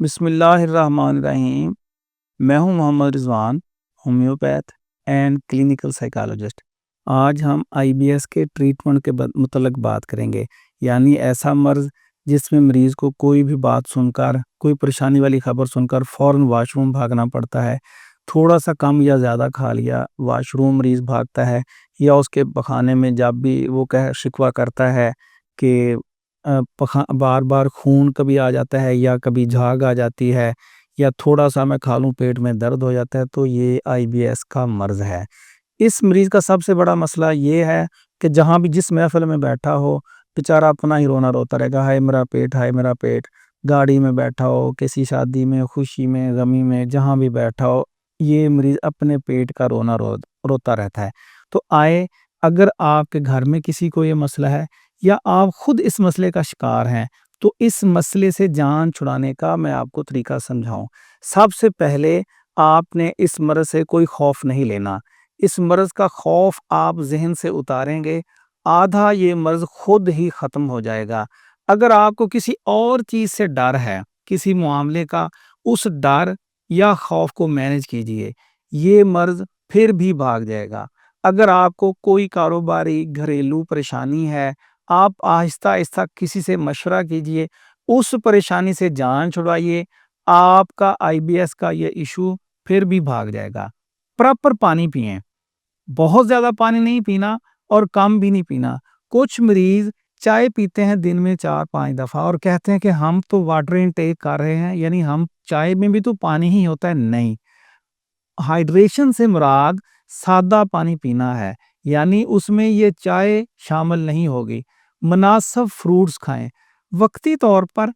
بسم اللہ الرحمن الرحیم۔ میں ہوں محمد رضوان، ہومیوپیتھ اینڈ کلینکل سائیکالوجسٹ۔ آج ہم آئی بی ایس کے ٹریٹمنٹ کے متعلق بات کریں گے، یعنی ایسا مرض جس میں مریض کو کوئی بھی بات سن کر، کوئی پریشانی والی خبر سن کر فوراً واش روم بھاگنا پڑتا ہے۔ تھوڑا سا کم یا زیادہ کھا لیا، واش روم مریض بھاگتا ہے، یا اس کے پخانے میں جب بھی وہ شکوہ کرتا ہے کہ بار بار خون کبھی آ جاتا ہے یا کبھی جھاگ آ جاتی ہے یا تھوڑا سا میں کھا لوں پیٹ میں درد ہو جاتا ہے، تو یہ آئی بی ایس کا مرض ہے۔ اس مریض کا سب سے بڑا مسئلہ یہ ہے کہ جہاں بھی جس محفل میں بیٹھا ہو بیچارہ اپنا ہی رونا روتا رہے گا، ہائے میرا پیٹ، ہائے میرا پیٹ۔ گاڑی میں بیٹھا ہو، کسی شادی میں، خوشی میں، غمی میں، جہاں بھی بیٹھا ہو، یہ مریض اپنے پیٹ کا رونا روتا رہتا ہے۔ تو اگر آپ کے گھر میں کسی کو یہ مسئلہ ہے یا آپ خود اس مسئلے کا شکار ہیں، تو اس مسئلے سے جان چھڑانے کا میں آپ کو طریقہ سمجھاؤں۔ سب سے پہلے آپ نے اس مرض سے کوئی خوف نہیں لینا۔ اس مرض کا خوف آپ ذہن سے اتاریں گے، آدھا یہ مرض خود ہی ختم ہو جائے گا۔ اگر آپ کو کسی اور چیز سے ڈر ہے، کسی معاملے کا، اس ڈر یا خوف کو مینج کیجئے، یہ مرض پھر بھی بھاگ جائے گا۔ اگر آپ کو کوئی کاروباری گھریلو پریشانی ہے، آپ آہستہ آہستہ کسی سے مشورہ کیجئے، اس پریشانی سے جان چھڑائیے، آپ کا آئی بی ایس کا یہ ایشو پھر بھی بھاگ جائے گا۔ پراپر پانی پئیں، بہت زیادہ پانی نہیں پینا اور کم بھی نہیں پینا۔ کچھ مریض چائے پیتے ہیں دن میں 4-5 دفعہ اور کہتے ہیں کہ ہم تو واٹر انٹیک کر رہے ہیں، یعنی ہم چائے میں بھی تو پانی ہی ہوتا ہے۔ نہیں، ہائیڈریشن سے مراد سادہ پانی پینا ہے، یعنی اس میں یہ چائے شامل نہیں ہوگی۔ مناسب فروٹس کھائیں، وقتی طور پر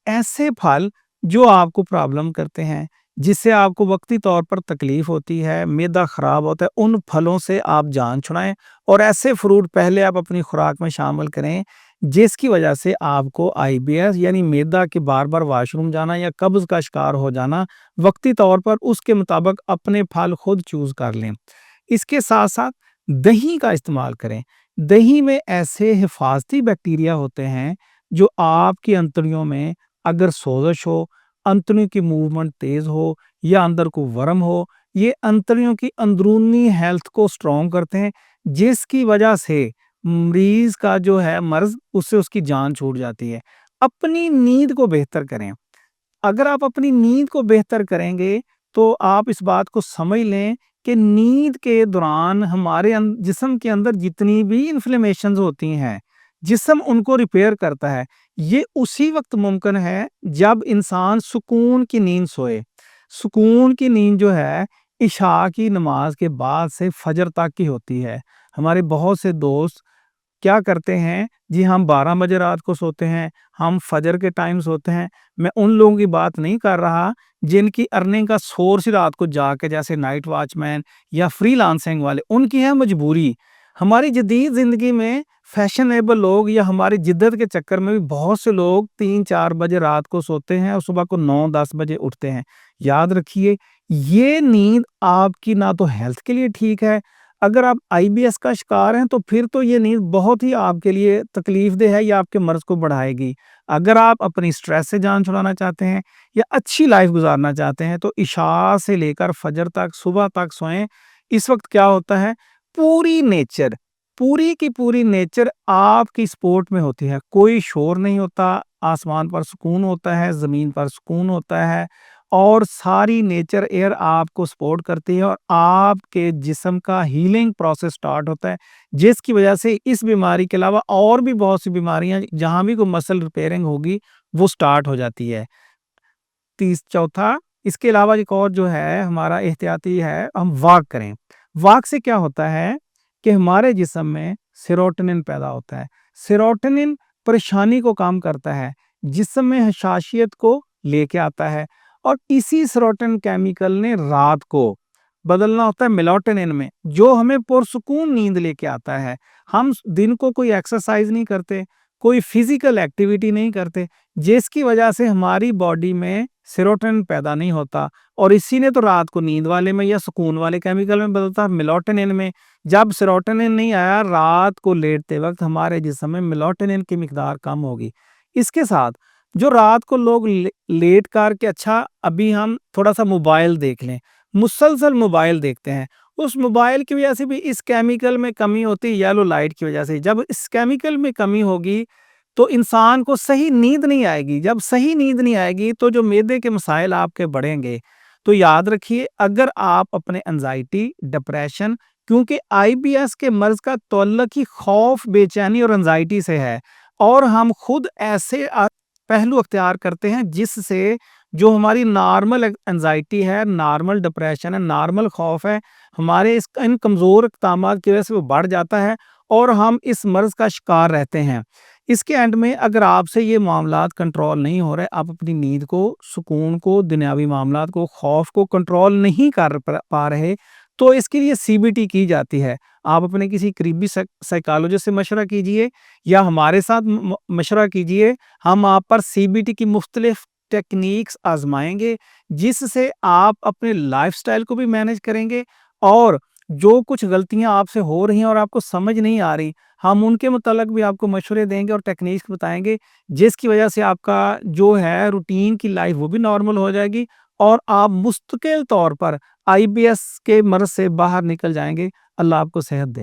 ایسے پھل جو آپ کو پرابلم کرتے ہیں، جس سے آپ کو وقتی طور پر تکلیف ہوتی ہے، معدہ خراب ہوتا ہے، ان پھلوں سے آپ جان چھڑائیں اور ایسے فروٹ پہلے آپ اپنی خوراک میں شامل کریں جس کی وجہ سے آپ کو آئی بی ایس یعنی معدہ کے بار بار واش روم جانا یا قبض کا شکار ہو جانا وقتی طور پر اس کے مطابق اپنے پھل خود چوز کر لیں۔ اس کے ساتھ ساتھ دہی کا استعمال کریں۔ دہی میں ایسے حفاظتی بیکٹیریا ہوتے ہیں جو آپ کی انتڑیوں میں اگر سوزش ہو، انتڑیوں کی موومنٹ تیز ہو یا اندر کو ورم ہو، یہ انتڑیوں کی اندرونی ہیلتھ کو سٹرونگ کرتے ہیں، جس کی وجہ سے مریض کا جو ہے مرض اس سے اس کی جان چھوٹ جاتی ہے۔ اپنی نیند کو بہتر کریں۔ اگر آپ اپنی نیند کو بہتر کریں گے تو آپ اس بات کو سمجھ لیں کہ نیند کے دوران ہمارے جسم کے اندر جتنی بھی انفلیمیشنز ہوتی ہیں، جسم ان کو ریپیئر کرتا ہے۔ یہ اسی وقت ممکن ہے جب انسان سکون کی نیند سوئے۔ سکون کی نیند جو ہے عشاء کی نماز کے بعد سے فجر تک کی ہوتی ہے۔ ہمارے بہت سے دوست کیا کرتے ہیں، جی ہم 12 بجے رات کو سوتے ہیں، ہم فجر کے ٹائم سوتے ہیں۔ میں ان لوگوں کی بات نہیں کر رہا جن کی ارننگ کا سورس رات کو جا کے، جیسے نائٹ واچ مین یا فری لانسنگ والے، ان کی ہے مجبوری۔ ہماری جدید زندگی میں فیشنیبل لوگ یا ہماری جدت کے چکر میں بھی بہت سے لوگ 3-4 بجے رات کو سوتے ہیں اور صبح کو 9-10 بجے اٹھتے ہیں۔ یاد رکھیے، یہ نیند آپ کی نہ تو ہیلتھ کے لیے ٹھیک ہے، اگر آپ آئی بی ایس کا شکار ہیں تو پھر تو یہ نیند بہت ہی آپ کے لیے تکلیف دہ ہے یا آپ کے مرض کو بڑھائے گی۔ اگر آپ اپنی سٹریس سے جان چھڑانا چاہتے ہیں یا اچھی لائف گزارنا چاہتے ہیں تو عشاء سے لے کر فجر تک، صبح تک سوئیں۔ اس وقت کیا ہوتا ہے، پوری کی پوری نیچر آپ کی سپورٹ میں ہوتی ہے، کوئی شور نہیں ہوتا، آسمان پر سکون ہوتا ہے، زمین پر سکون ہوتا ہے، اور ساری نیچر ایئر آپ کو سپورٹ کرتی ہے اور آپ کے جسم کا ہیلنگ پروسیس سٹارٹ ہوتا ہے، جس کی وجہ سے اس بیماری کے علاوہ اور بھی بہت سی بیماریاں جہاں بھی کوئی مسل ریپیئرنگ ہوگی وہ سٹارٹ ہو جاتی ہے۔ چوتھا، اس کے علاوہ ایک اور جو ہے ہمارا احتیاطی ہے، ہم واک کریں۔ واک سے کیا ہوتا ہے کہ ہمارے جسم میں سیروٹونن پیدا ہوتا ہے۔ سیروٹونن پریشانی کو کام کرتا ہے، جسم میں حساسیت کو لے کے آتا ہے، اور اسی سیروٹونن کیمیکل نے رات کو بدلنا ہوتا ہے میلاٹونن میں، جو ہمیں پرسکون نیند لے کے آتا ہے۔ ہم دن کو کوئی ایکسرسائز نہیں کرتے، کوئی فزیکل ایکٹیویٹی نہیں کرتے، جس کی وجہ سے ہماری باڈی میں سیروٹونن پیدا نہیں ہوتا، اور اسی نے تو رات کو نیند والے میں یا سکون والے کیمیکل میں بدلتا میلاٹونن میں۔ جب سیروٹونن نہیں آیا، رات کو لیٹتے وقت ہمارے جسم میں میلاٹونن کی مقدار کم ہوگی۔ اس کے ساتھ جو رات کو لوگ لیٹ کر کے اچھا ابھی ہم تھوڑا سا موبائل دیکھ لیں، مسلسل موبائل دیکھتے ہیں، اس موبائل کی وجہ سے بھی اس کیمیکل میں کمی ہوتی ہے، یلو لائٹ کی وجہ سے۔ جب اس کیمیکل میں کمی ہوگی تو انسان کو صحیح نیند نہیں آئے گی، جب صحیح نیند نہیں آئے گی تو جو معدے کے مسائل آپ کے بڑھیں گے۔ تو یاد رکھیے، اگر آپ اپنے انزائٹی، ڈپریشن، کیونکہ آئی بی ایس کے مرض کا تعلق ہی خوف، بے چینی اور انزائٹی سے ہے، اور ہم خود ایسے پہلو اختیار کرتے ہیں جس سے جو ہماری نارمل انزائٹی ہے، نارمل ڈپریشن ہے، نارمل خوف ہے، ہمارے ان کمزور اقدامات کی وجہ سے وہ بڑھ جاتا ہے اور ہم اس مرض کا شکار رہتے ہیں۔ اس کے اینڈ میں اگر آپ سے یہ معاملات کنٹرول نہیں ہو رہے، آپ اپنی نیند کو، سکون کو، دنیاوی معاملات کو، خوف کو کنٹرول نہیں کر پا رہے، تو اس کے لیے سی بی ٹی کی جاتی ہے۔ آپ اپنے کسی قریبی سائیکالوجسٹ سے مشورہ کیجئے یا ہمارے ساتھ مشورہ کیجئے، ہم آپ پر سی بی ٹی کی مختلف ٹیکنیکس آزمائیں گے، جس سے آپ اپنے لائف سٹائل کو بھی مینج کریں گے، اور جو کچھ غلطیاں آپ سے ہو رہی ہیں اور آپ کو سمجھ نہیں آ رہی، ہم ان کے متعلق بھی آپ کو مشورے دیں گے اور ٹیکنیکس بتائیں گے، جس کی وجہ سے آپ کا جو ہے روٹین کی لائف وہ بھی نارمل ہو جائے گی، اور آپ مستقل طور پر آئی بی ایس کے مرض سے باہر نکل جائیں گے۔ اللہ آپ کو صحت دے۔